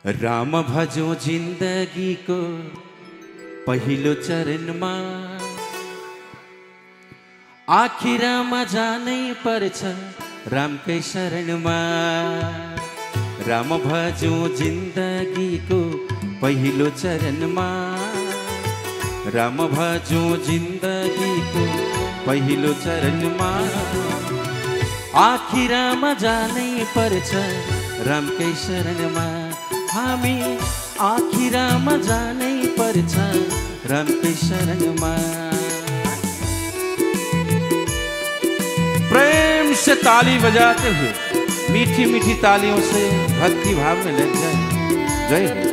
राम भजो जिन्दगीको पहिलो चरणमा, आखिरमा जानै पर्छ रामकै शरणमा। राम भजो जिन्दगीको पहिलो चरणमा, राम भजो जिन्दगीको पहिलो चरणमा, आखिरमा जानै पर्छ रामकै शरणमा। हामी आखिरमा जानै पर्छ रामकै शरणमा। प्रेम से ताली बजाते हुए मीठी मीठी तालियों से भक्ति भाव में लग जाए। जय हो।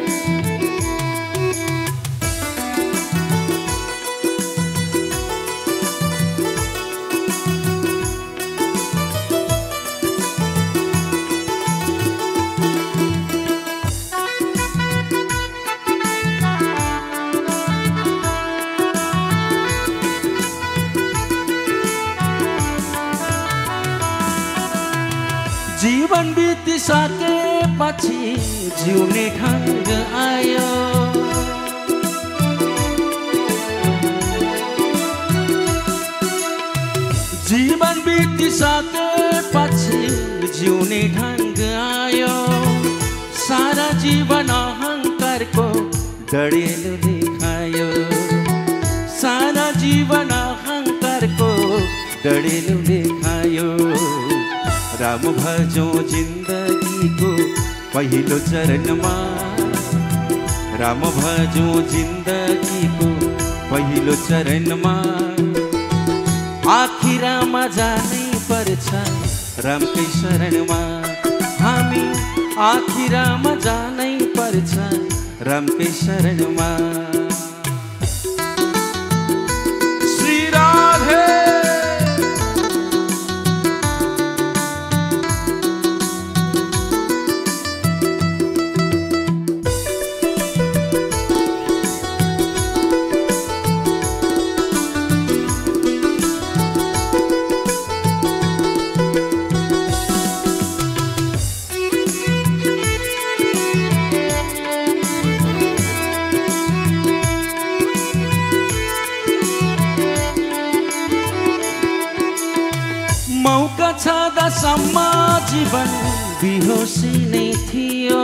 जीवन बितिसकेपछि जिउने ढङ्ग आयो, जीवन बितिसकेपछि जिउने ढङ्ग आयो। सारा जीवन अहङ्कारको डढेलोले खायो, सारा जीवन अहङ्कारको डढेलोले खायो। राम भजो जिन्दगीको पहिलो चरणमा, राम भजो जिन्दगीको पहिलो चरणमा, आखिरमा जानै पर्छ रामकै शरणमा। हामी आखिरमा जानै पर्छ रामकै शरणमा। श्री राधे। मौका छँदासम्म जीवन बिहोसी नै थियो,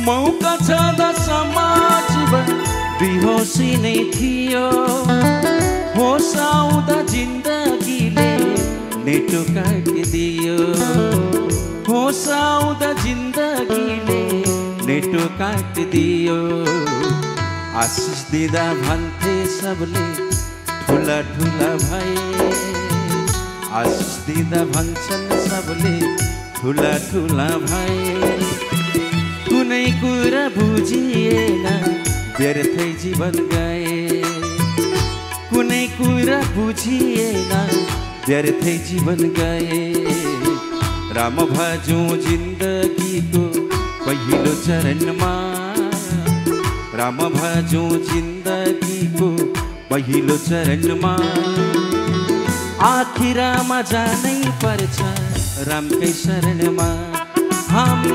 मौका छँदासम्म जीवन बिहोसी नै थियो। होस आउँदा जिन्दगीले नेटो काटिदियो, होस आउँदा जिन्दगीले नेटो काटिदियो। आशिष दिँदा भन्थे सबले ठुला ठुला भए, आशिष दिँदा भन्छन् सबले ठुला ठुला भए। कुनै कुरा बुझिएन व्यर्थै जीवन गए, कुनै कुरा बुझिएन व्यर्थै जीवन गए। राम भजो जिन्दगीको पहिलो चरणमा, राम भजो जिन्दगीको पहिलो चरणमा, आखिरमा जानै पर्छ रामकै शरणमा। हामी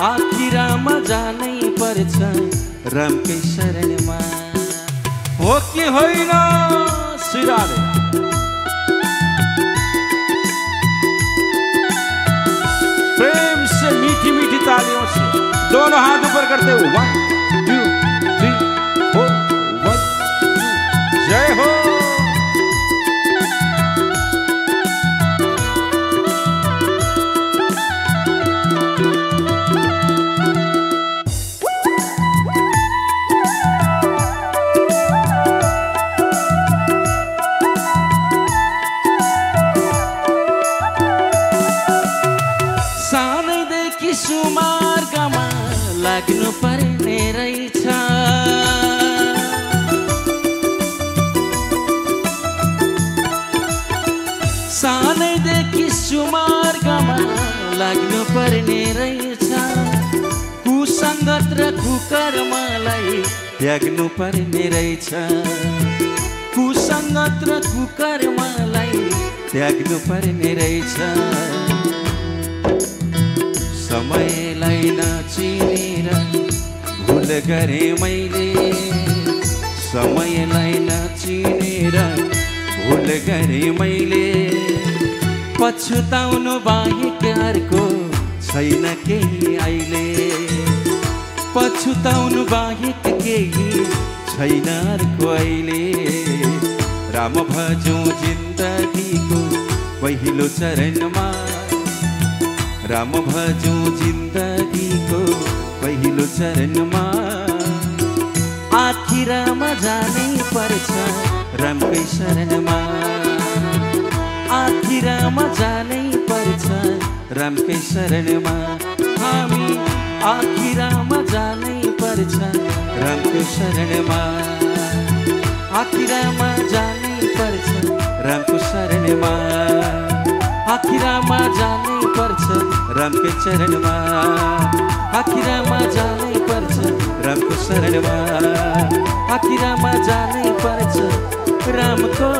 आखिरमा जानै पर्छ रामकै शरणमा। हो कि होइन? श्री राधे। प्रेम से मीठी मीठी तालियों से दोनों हाथ ऊपर करते हुए 1 2 3 4 1 2 जय हो। सानैदेखि सुमार्गमा लाग्नु पर्ने रहेछ, सानैदेखि सुमार्गमा लाग्नु पर्ने रहेछ। कुसङ्गत र कुकर्मलाई त्याग्नु पर्ने रहेछ, कुसङ्गत र कुकर्मलाई त्याग्नु पर्ने रहेछ। समयलाई नचिनेर भुल गरे मैले, समयलाई नचिनेर भुल गरे मैले। पछुताउनु बाहेक अर्को छैन केही अहिले, पछुताउनु बाहेक केही छैन अर्को अहिले। राम भजौँ जिन्दगीको पहिलो चरणमा, राम भजौँ जिन्दगीको पहिलो चरणमा। आखिरमा जानै पर्छ रामकै शरणमा, आखिरमा जानै पर्छ रामकै शरणमा। हामी आखिरमा जानै पर्छ रामको शरणमा, आखिरमा जानै पर्छ रामको शरणमा, आखिरमा जानै पर्छ रामकै चरणमा, आखिरमा जानै पर्छ रामको शरणमा, आखिरमा जानै पर्छ रामको